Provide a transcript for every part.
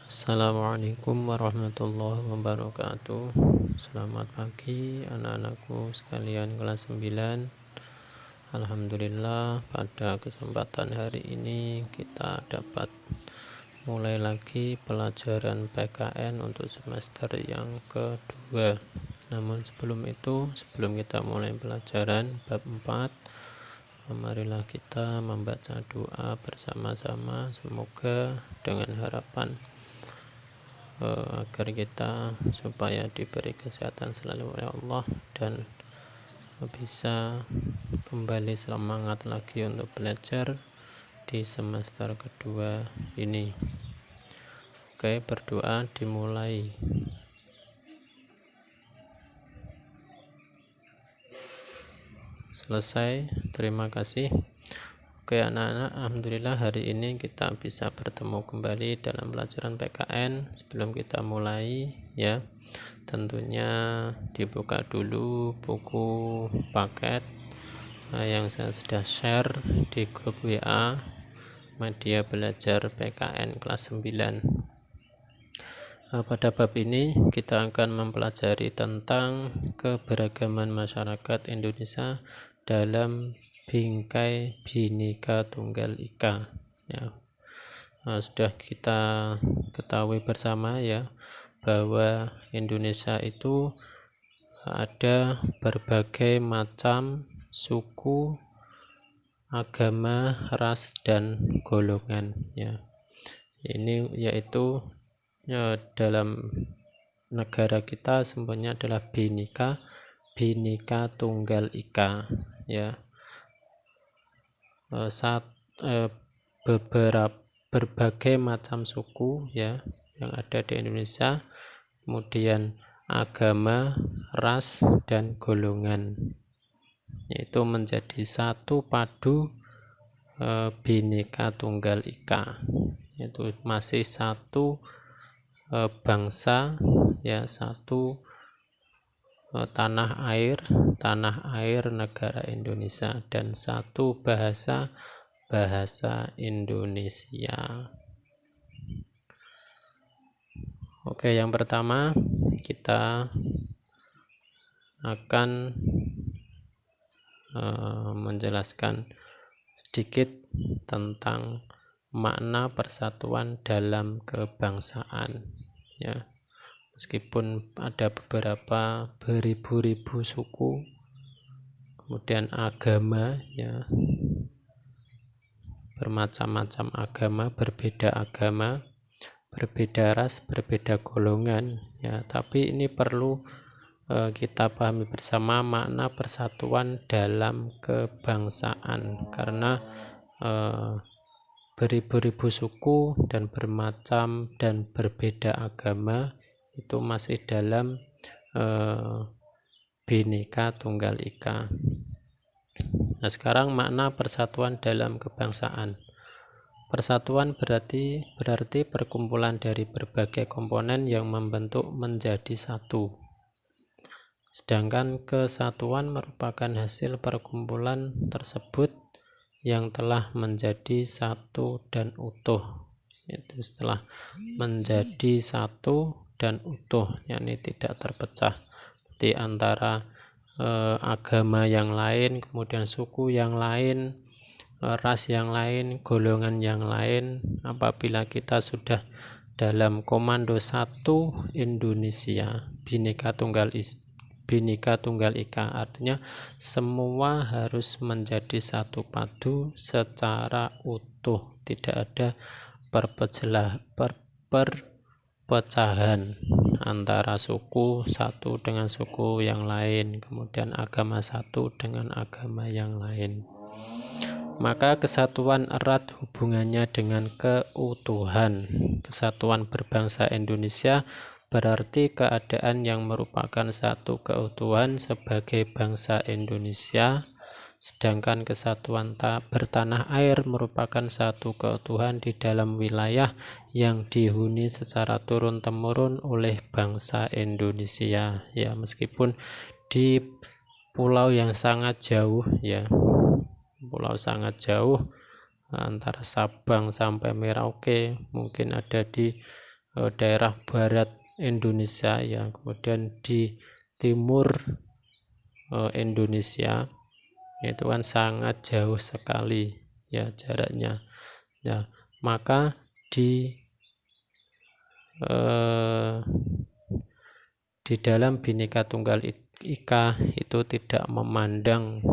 Assalamualaikum warahmatullahi wabarakatuh. Selamat pagi anak-anakku sekalian kelas 9. Alhamdulillah, pada kesempatan hari ini kita dapat mulai lagi pelajaran PKN untuk semester yang kedua. Namun sebelum kita mulai pelajaran bab 4, marilah kita membaca doa bersama-sama. Semoga dengan harapan agar kita supaya diberi kesehatan selalu oleh Allah dan bisa kembali semangat lagi untuk belajar di semester kedua ini. Oke, berdoa dimulai. Selesai, terima kasih. Oke anak-anak, alhamdulillah hari ini kita bisa bertemu kembali dalam pelajaran PKN. Sebelum kita mulai ya, tentunya dibuka dulu buku paket yang saya sudah share di grup WA Media Belajar PKN kelas 9. Pada bab ini kita akan mempelajari tentang keberagaman masyarakat Indonesia dalam bingkai Bhinneka Tunggal Ika. Ya, sudah kita ketahui bersama ya bahwa Indonesia itu ada berbagai macam suku, agama, ras dan golongan. Ya, ini yaitu dalam negara kita semuanya adalah Bhinneka Tunggal Ika. Ya, berbagai macam suku ya yang ada di Indonesia, kemudian agama, ras dan golongan, yaitu menjadi satu padu Bhinneka Tunggal Ika, yaitu masih satu bangsa ya, satu tanah air negara Indonesia dan satu bahasa Indonesia. Oke, yang pertama kita akan menjelaskan sedikit tentang makna persatuan dalam kebangsaan ya. Meskipun ada beberapa beribu-ribu suku, kemudian agama ya, bermacam-macam agama, berbeda ras, berbeda golongan ya, tapi ini perlu kita pahami bersama makna persatuan dalam kebangsaan, karena beribu-ribu suku dan bermacam dan berbeda agama itu masih dalam Bhinneka Tunggal Ika. Nah, sekarang makna persatuan dalam kebangsaan. Persatuan berarti perkumpulan dari berbagai komponen yang membentuk menjadi satu. Sedangkan kesatuan merupakan hasil perkumpulan tersebut yang telah menjadi satu dan utuh. Itu setelah menjadi satu dan utuh, yakni tidak terpecah di antara agama yang lain, kemudian suku yang lain, ras yang lain, golongan yang lain. Apabila kita sudah dalam komando satu Indonesia, Bhinneka Tunggal Ika, artinya semua harus menjadi satu padu secara utuh, tidak ada perpecahan antara suku satu dengan suku yang lain, kemudian agama satu dengan agama yang lain. Maka kesatuan erat hubungannya dengan keutuhan. Kesatuan berbangsa Indonesia berarti keadaan yang merupakan satu keutuhan sebagai bangsa Indonesia, sedangkan kesatuan bertanah air merupakan satu keutuhan di dalam wilayah yang dihuni secara turun-temurun oleh bangsa Indonesia ya, meskipun di pulau yang sangat jauh ya, antara Sabang sampai Merauke, mungkin ada di daerah barat Indonesia ya, kemudian di timur Indonesia, itu kan sangat jauh sekali ya jaraknya. Ya, maka di dalam Bhinneka Tunggal Ika itu tidak memandang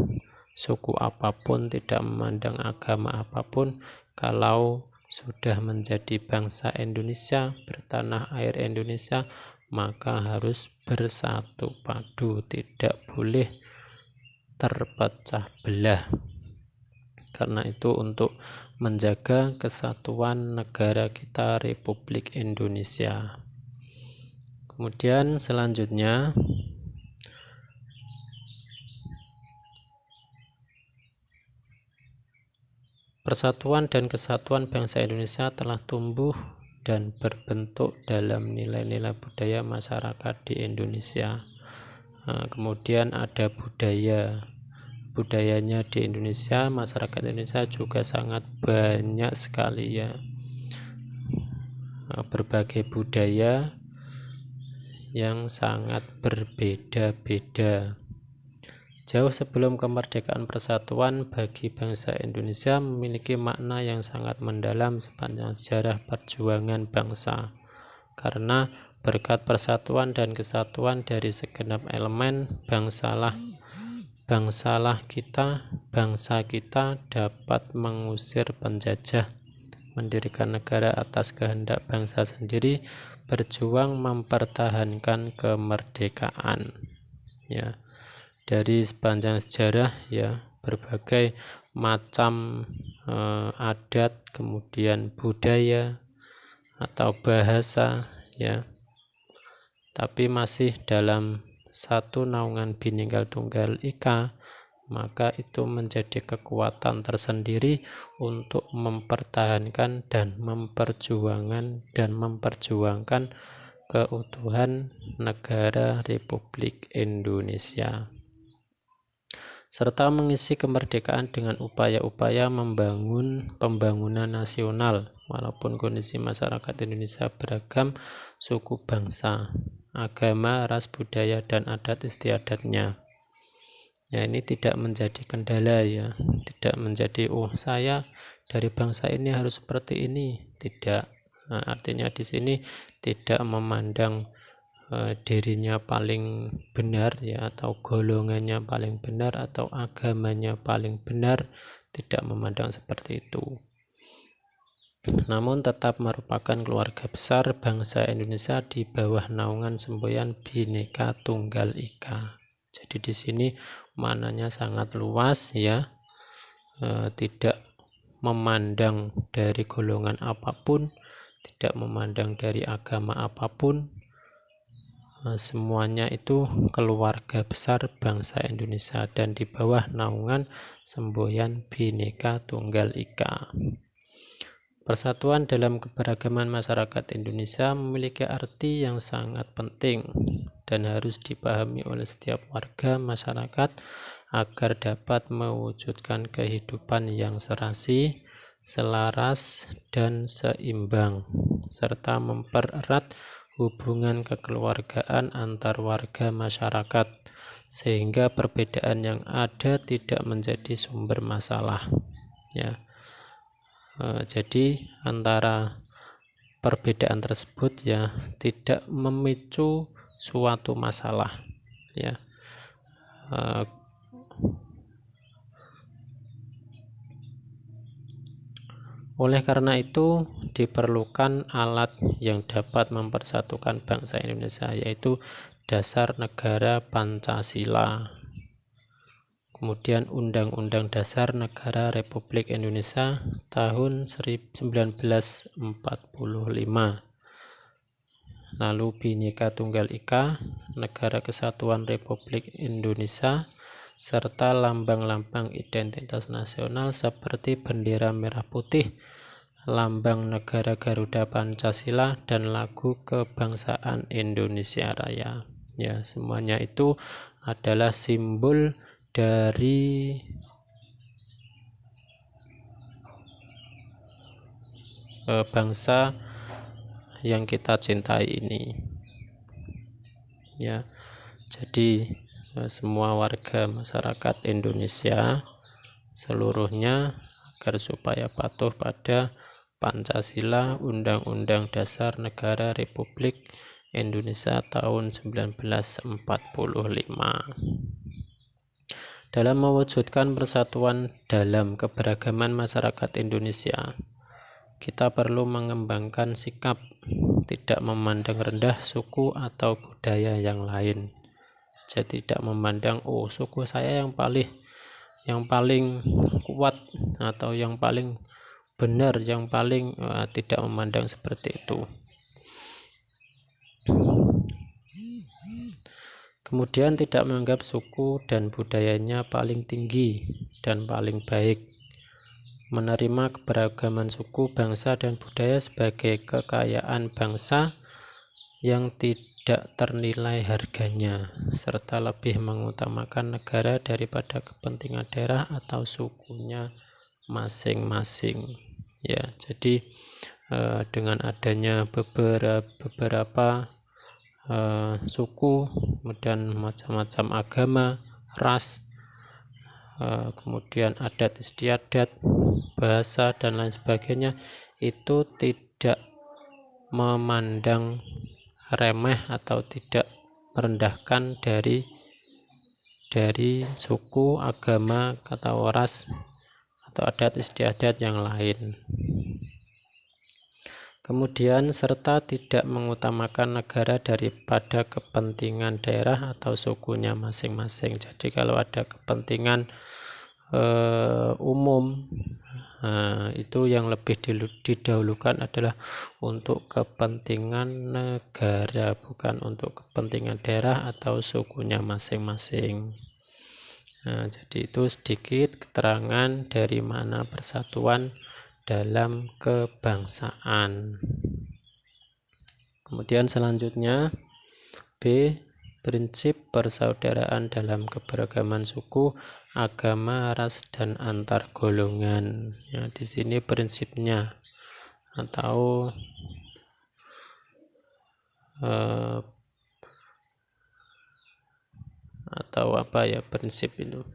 suku apapun, tidak memandang agama apapun. Kalau sudah menjadi bangsa Indonesia, bertanah air Indonesia, maka harus bersatu padu, tidak boleh terpecah belah. Karena itu untuk menjaga kesatuan negara kita Republik Indonesia. Kemudian selanjutnya persatuan dan kesatuan bangsa Indonesia telah tumbuh dan berbentuk dalam nilai-nilai budaya masyarakat di Indonesia. Kemudian ada budayanya di Indonesia, masyarakat Indonesia juga sangat banyak sekali ya, berbagai budaya yang sangat berbeda-beda. Jauh sebelum kemerdekaan, persatuan bagi bangsa Indonesia memiliki makna yang sangat mendalam sepanjang sejarah perjuangan bangsa. Karena berkat persatuan dan kesatuan dari segenap elemen, bangsa kita dapat mengusir penjajah, mendirikan negara atas kehendak bangsa sendiri, berjuang mempertahankan kemerdekaan. Ya, dari sepanjang sejarah ya, berbagai macam adat, kemudian budaya atau bahasa ya, tapi masih dalam satu naungan Bhinneka Tunggal Ika, maka itu menjadi kekuatan tersendiri untuk mempertahankan dan memperjuangkan keutuhan negara Republik Indonesia, serta mengisi kemerdekaan dengan upaya-upaya membangun pembangunan nasional. Walaupun kondisi masyarakat Indonesia beragam suku bangsa, agama, ras, budaya, dan adat istiadatnya. Ya, ini tidak menjadi kendala ya, tidak menjadi saya dari bangsa ini harus seperti ini, tidak. Nah, artinya di sini tidak memandang dirinya paling benar ya, atau golongannya paling benar, atau agamanya paling benar, tidak memandang seperti itu. Namun tetap merupakan keluarga besar bangsa Indonesia di bawah naungan semboyan Bhinneka Tunggal Ika. Jadi di sini maknanya sangat luas ya, tidak memandang dari golongan apapun, tidak memandang dari agama apapun, semuanya itu keluarga besar bangsa Indonesia dan di bawah naungan semboyan Bhinneka Tunggal Ika. Persatuan dalam keberagaman masyarakat Indonesia memiliki arti yang sangat penting dan harus dipahami oleh setiap warga masyarakat agar dapat mewujudkan kehidupan yang serasi, selaras, dan seimbang, serta mempererat hubungan kekeluargaan antar warga masyarakat, sehingga perbedaan yang ada tidak menjadi sumber masalah. Ya. Jadi antara perbedaan tersebut ya tidak memicu suatu masalah ya. Oleh karena itu diperlukan alat yang dapat mempersatukan bangsa Indonesia, yaitu Dasar Negara Pancasila. Kemudian Undang-Undang Dasar Negara Republik Indonesia tahun 1945. Lalu Bhinneka Tunggal Ika, Negara Kesatuan Republik Indonesia, serta lambang-lambang identitas nasional seperti bendera merah putih, lambang negara Garuda Pancasila, dan lagu kebangsaan Indonesia Raya. Ya, semuanya itu adalah simbol dari bangsa yang kita cintai ini. Ya, jadi semua warga masyarakat Indonesia seluruhnya agar supaya patuh pada Pancasila, Undang-Undang Dasar Negara Republik Indonesia tahun 1945. Dalam mewujudkan persatuan dalam keberagaman masyarakat Indonesia, kita perlu mengembangkan sikap tidak memandang rendah suku atau budaya yang lain. Jadi tidak memandang suku saya yang paling kuat atau yang paling benar, yang paling tidak memandang seperti itu. Kemudian tidak menganggap suku dan budayanya paling tinggi dan paling baik. Menerima keberagaman suku, bangsa, dan budaya sebagai kekayaan bangsa yang tidak ternilai harganya, serta lebih mengutamakan negara daripada kepentingan daerah atau sukunya masing-masing. Ya, jadi dengan adanya beberapa suku, kemudian macam-macam agama, ras, kemudian adat istiadat, bahasa, dan lain sebagainya, itu tidak memandang remeh atau tidak merendahkan dari suku, agama, atau ras atau adat istiadat yang lain. Kemudian serta tidak mengutamakan negara daripada kepentingan daerah atau sukunya masing-masing. Jadi kalau ada kepentingan umum, itu yang lebih didahulukan adalah untuk kepentingan negara, bukan untuk kepentingan daerah atau sukunya masing-masing. Jadi itu sedikit keterangan dari makna persatuan dalam kebangsaan. Kemudian selanjutnya B, prinsip persaudaraan dalam keberagaman suku, agama, ras, dan antar golongan. Ya, di sini prinsipnya atau apa ya prinsip itu?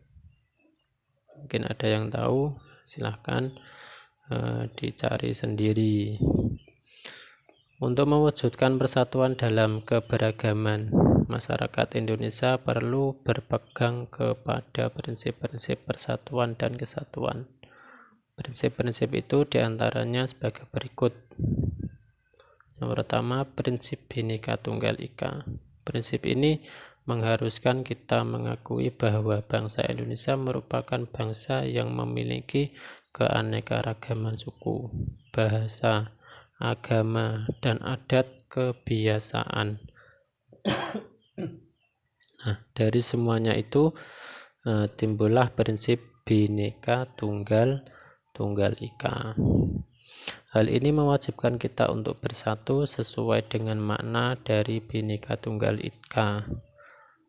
Mungkin ada yang tahu, silahkan dicari sendiri. Untuk mewujudkan persatuan dalam keberagaman, masyarakat Indonesia perlu berpegang kepada prinsip-prinsip persatuan dan kesatuan. Prinsip-prinsip itu diantaranya sebagai berikut. Yang pertama, prinsip Bhinneka Tunggal Ika. Prinsip ini mengharuskan kita mengakui bahwa bangsa Indonesia merupakan bangsa yang memiliki keanekaragaman suku, bahasa, agama, dan adat kebiasaan. Nah, dari semuanya itu timbullah prinsip Bhinneka Tunggal Ika. Hal ini mewajibkan kita untuk bersatu sesuai dengan makna dari Bhinneka Tunggal Ika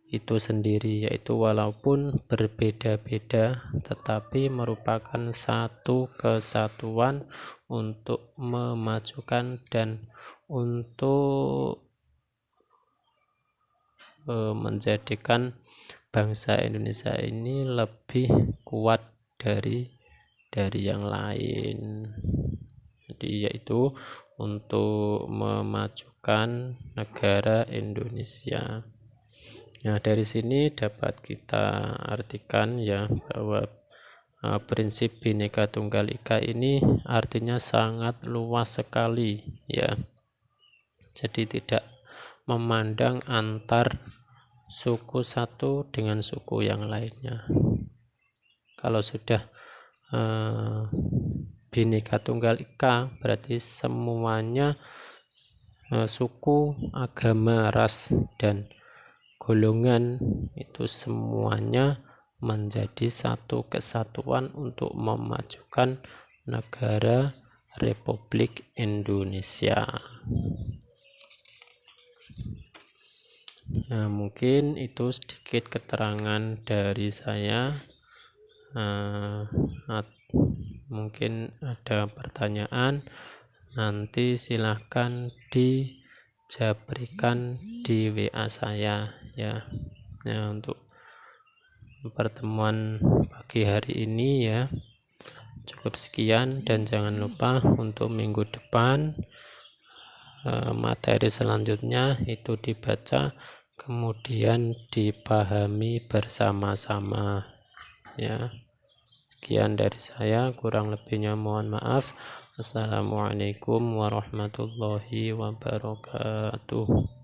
itu sendiri, yaitu walaupun berbeda-beda tetapi merupakan satu kesatuan untuk memajukan dan untuk menjadikan bangsa Indonesia ini lebih kuat dari yang lain. Jadi yaitu untuk memajukan negara Indonesia. Nah, dari sini dapat kita artikan ya bahwa prinsip Bhinneka Tunggal Ika ini artinya sangat luas sekali ya. Jadi tidak memandang antar suku satu dengan suku yang lainnya. Kalau sudah Bhinneka Tunggal Ika berarti semuanya suku, agama, ras, dan golongan itu semuanya menjadi satu kesatuan untuk memajukan negara Republik Indonesia. Nah, mungkin itu sedikit keterangan dari saya. Mungkin ada pertanyaan nanti silahkan dijabrikan di WA saya ya. Nah, untuk pertemuan pagi hari ini ya cukup sekian, dan jangan lupa untuk minggu depan materi selanjutnya itu dibaca kemudian dipahami bersama-sama ya. Sekian dari saya, kurang lebihnya mohon maaf. Assalamualaikum warahmatullahi wabarakatuh.